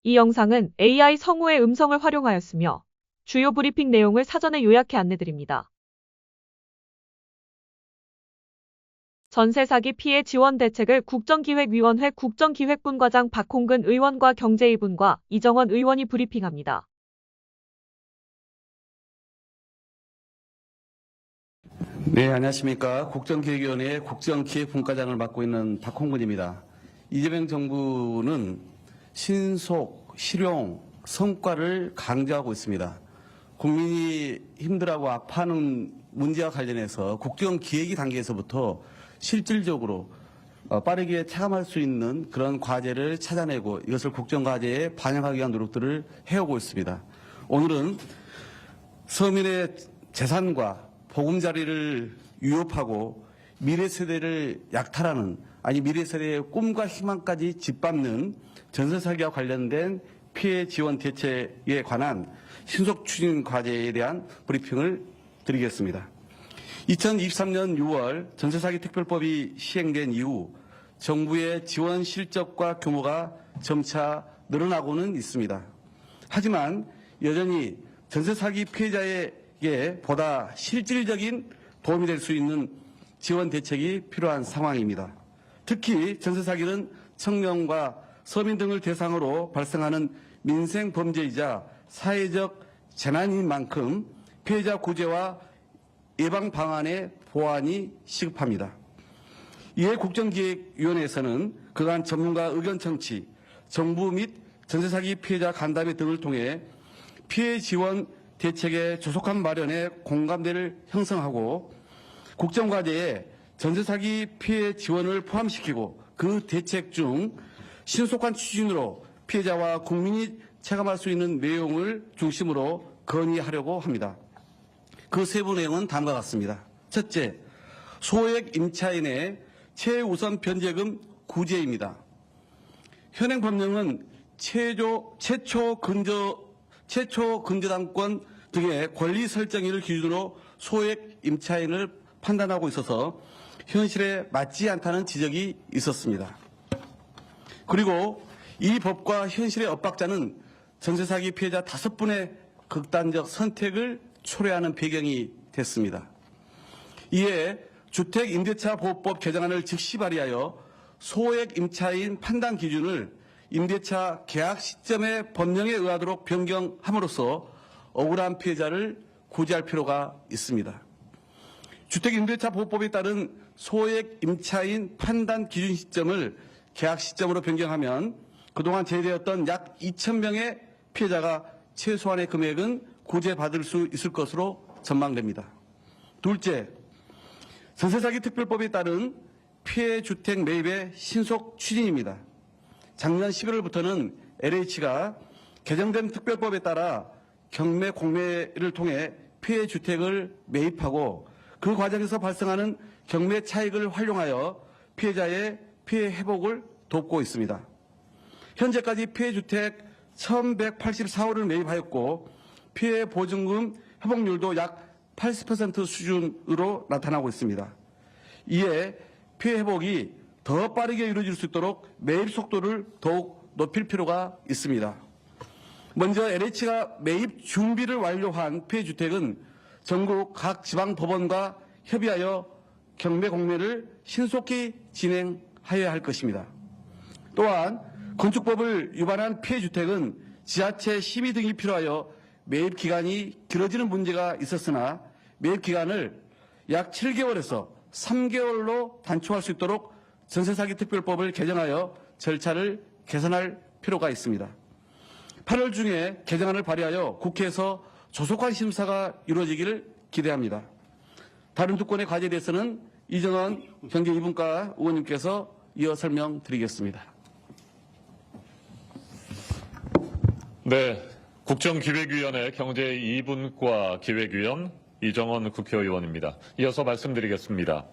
이 영상은 AI 성우의 음성을 활용하였으며 주요 브리핑 내용을 사전에 요약해 안내드립니다. 전세 사기 피해 지원 대책을 국정기획위원회 국정기획분과장 박홍근 의원과 경제2분과 이정원 의원이 브리핑합니다. 네, 안녕하십니까. 국정기획위원회 국정기획분과장을 맡고 있는 박홍근입니다. 이재명 정부는 신속, 실용, 성과를 강조하고 있습니다. 국민이 힘들어하고 아파하는 문제와 관련해서 국정기획위 단계에서부터 실질적으로 빠르게 체감할 수 있는 그런 과제를 찾아내고 이것을 국정과제에 반영하기 위한 노력들을 해오고 있습니다. 오늘은 서민의 재산과 보금자리를 위협하고 미래 세대를 약탈하는, 아니 미래 세대의 꿈과 희망까지 짓밟는 전세 사기와 관련된 피해 지원 대책에 관한 신속 추진 과제에 대한 브리핑을 드리겠습니다. 2023년 6월 전세 사기 특별법이 시행된 이후 정부의 지원 실적과 규모가 점차 늘어나고는 있습니다. 하지만 여전히 전세 사기 피해자에게 보다 실질적인 도움이 될 수 있는 지원 대책이 필요한 상황입니다. 특히 전세 사기는 청년과 서민 등을 대상으로 발생하는 민생 범죄이자 사회적 재난인 만큼 피해자 구제와 예방 방안의 보완이 시급합니다. 이에 국정기획위원회에서는 그간 전문가 의견 청취, 정부 및 전세 사기 피해자 간담회 등을 통해 피해 지원 대책의 조속한 마련에 공감대를 형성하고 국정과제에 전세 사기 피해 지원을 포함시키고 그 대책 중 신속한 추진으로 피해자와 국민이 체감할 수 있는 내용을 중심으로 건의하려고 합니다. 그 세부 내용은 다음과 같습니다. 첫째, 소액 임차인의 최우선 변제금 구제입니다. 현행 법령은 최초 근저당권 등의 권리 설정일을 기준으로 소액 임차인을 판단하고 있어서 현실에 맞지 않다는 지적이 있었습니다. 그리고 이 법과 현실의 엇박자는 전세 사기 피해자 5분의 극단적 선택을 초래하는 배경이 됐습니다. 이에 주택임대차보호법 개정안을 즉시 발의하여 소액 임차인 판단 기준을 임대차 계약 시점의 법령에 의하도록 변경함으로써 억울한 피해자를 구제할 필요가 있습니다. 주택임대차보호법에 따른 소액 임차인 판단 기준 시점을 계약 시점으로 변경하면 그동안 제기되었던 약 2,000명의 피해자가 최소한의 금액은 구제받을 수 있을 것으로 전망됩니다. 둘째, 전세사기 특별법에 따른 피해 주택 매입의 신속 추진입니다. 작년 11월부터는 LH가 개정된 특별법에 따라 경매 공매를 통해 피해 주택을 매입하고 그 과정에서 발생하는 경매 차익을 활용하여 피해자의 피해 회복을 돕고 있습니다. 현재까지 피해 주택 1,184호를 매입하였고 피해 보증금 회복률도 약 80% 수준으로 나타나고 있습니다. 이에 피해 회복이 더 빠르게 이루어질 수 있도록 매입 속도를 더욱 높일 필요가 있습니다. 먼저 LH가 매입 준비를 완료한 피해 주택은 전국 각 지방 법원과 협의하여 경매 공매를 신속히 진행하여야 할 것입니다. 또한 건축법을 위반한 피해 주택은 지자체 심의 등이 필요하여 매입 기간이 길어지는 문제가 있었으나 매입 기간을 약 7개월에서 3개월로 단축할 수 있도록 전세사기 특별법을 개정하여 절차를 개선할 필요가 있습니다. 8월 중에 개정안을 발의하여 국회에서 조속한 심사가 이루어지기를 기대합니다. 다른 두 건의 과제에 대해서는 이정원 경제2분과 의원님께서 이어 설명드리겠습니다. 네, 국정기획위원회 경제2분과 기획위원 이정원 국회의원입니다. 이어서 말씀드리겠습니다.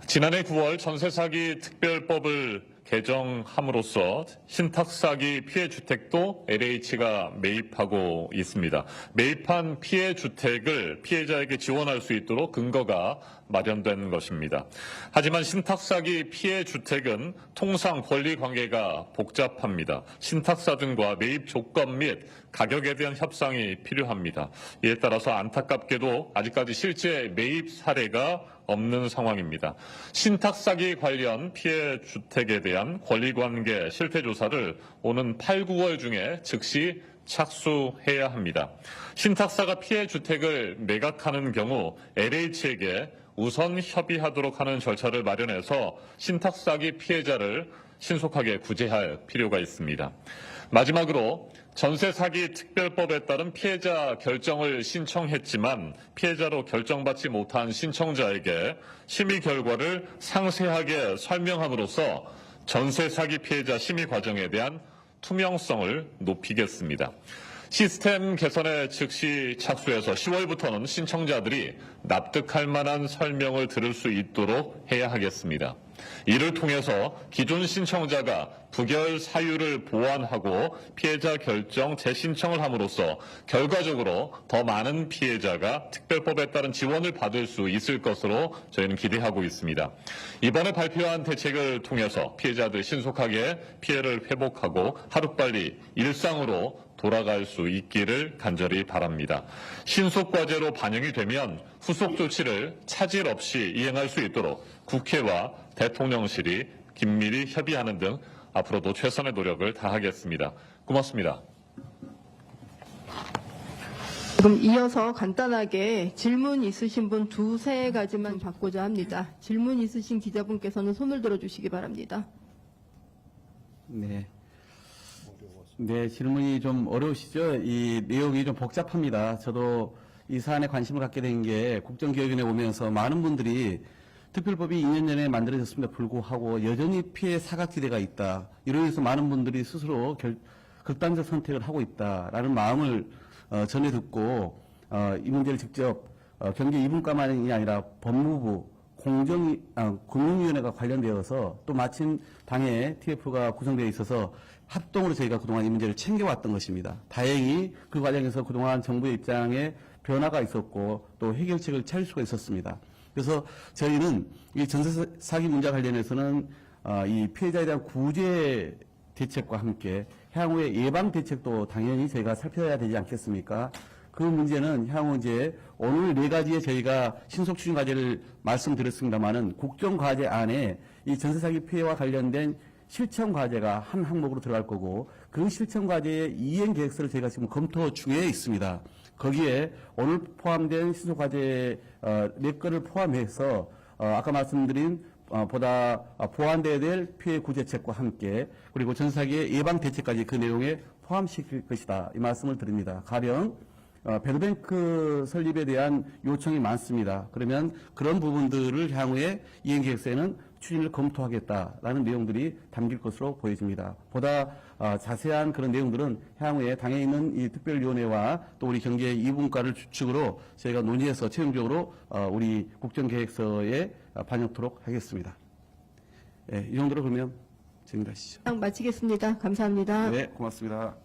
지난해 9월 전세사기 특별법을 개정함으로써 신탁사기 피해주택도 LH가 매입하고 있습니다. 매입한 피해주택을 피해자에게 지원할 수 있도록 근거가 마련된 것입니다. 하지만 신탁사기 피해 주택은 통상 권리 관계가 복잡합니다. 신탁사 등과 매입 조건 및 가격에 대한 협상이 필요합니다. 이에 따라서 안타깝게도 아직까지 실제 매입 사례가 없는 상황입니다. 신탁사기 관련 피해 주택에 대한 권리관계 실태조사를 오는 8, 9월 중에 즉시 착수해야 합니다. 신탁사가 피해 주택을 매각하는 경우 LH에게 우선 협의하도록 하는 절차를 마련해서 신탁사기 피해자를 신속하게 구제할 필요가 있습니다. 마지막으로 전세 사기 특별법에 따른 피해자 결정을 신청했지만 피해자로 결정받지 못한 신청자에게 심의 결과를 상세하게 설명함으로써 전세 사기 피해자 심의 과정에 대한 투명성을 높이겠습니다. 시스템 개선에 즉시 착수해서 10월부터는 신청자들이 납득할 만한 설명을 들을 수 있도록 해야 하겠습니다. 이를 통해서 기존 신청자가 부결 사유를 보완하고 피해자 결정 재신청을 함으로써 결과적으로 더 많은 피해자가 특별법에 따른 지원을 받을 수 있을 것으로 저희는 기대하고 있습니다. 이번에 발표한 대책을 통해서 피해자들 신속하게 피해를 회복하고 하루빨리 일상으로 돌아갈 수 있기를 간절히 바랍니다. 신속과제로 반영이 되면 후속 조치를 차질 없이 이행할 수 있도록 국회와 대통령실이 긴밀히 협의하는 등 앞으로도 최선의 노력을 다하겠습니다. 고맙습니다. 그럼 이어서 간단하게 질문 있으신 분 두세 가지만 받고자 합니다. 질문 있으신 기자분께서는 손을 들어주시기 바랍니다. 네. 네, 질문이 좀 어려우시죠? 이 내용이 좀 복잡합니다. 저도 이 사안에 관심을 갖게 된 게 국정기획위원회 오면서 많은 분들이 특별법이 2년 전에 만들어졌음에도 불구하고 여전히 피해 사각지대가 있다. 이로 인해서 많은 분들이 스스로 극단적 선택을 하고 있다라는 마음을 전해 듣고 이 문제를 직접 경제 2분과만이 아니라 법무부 금융위원회가 관련되어서 또 마침 당에 TF가 구성되어 있어서 합동으로 저희가 그동안 이 문제를 챙겨왔던 것입니다. 다행히 그 과정에서 그동안 정부의 입장에 변화가 있었고 또 해결책을 찾을 수가 있었습니다. 그래서 저희는 이 전세 사기 문제와 관련해서는 이 피해자에 대한 구제 대책과 함께 향후의 예방 대책도 당연히 저희가 살펴야 되지 않겠습니까? 그 문제는 향후 이제 오늘 4가지의 저희가 신속 추진 과제를 말씀드렸습니다만은 국정 과제 안에 이 전세 사기 피해와 관련된 실천 과제가 한 항목으로 들어갈 거고 그 실천 과제의 이행 계획서를 저희가 지금 검토 중에 있습니다. 거기에 오늘 포함된 신속 과제 4건을 포함해서 아까 말씀드린 보다 보완돼야 될 피해 구제책과 함께 그리고 전세 사기의 예방 대책까지 그 내용에 포함시킬 것이다. 이 말씀을 드립니다. 가령 배드뱅크 설립에 대한 요청이 많습니다. 그러면 그런 부분들을 향후에 이행계획서에는 추진을 검토하겠다라는 내용들이 담길 것으로 보여집니다. 보다 자세한 그런 내용들은 향후에 당에 있는 이 특별위원회와 또 우리 경제 2분과를 주축으로 저희가 논의해서 최종적으로 우리 국정계획서에 반영토록 하겠습니다. 이 정도로 그러면 진행하시죠. 마치겠습니다. 감사합니다. 네, 고맙습니다.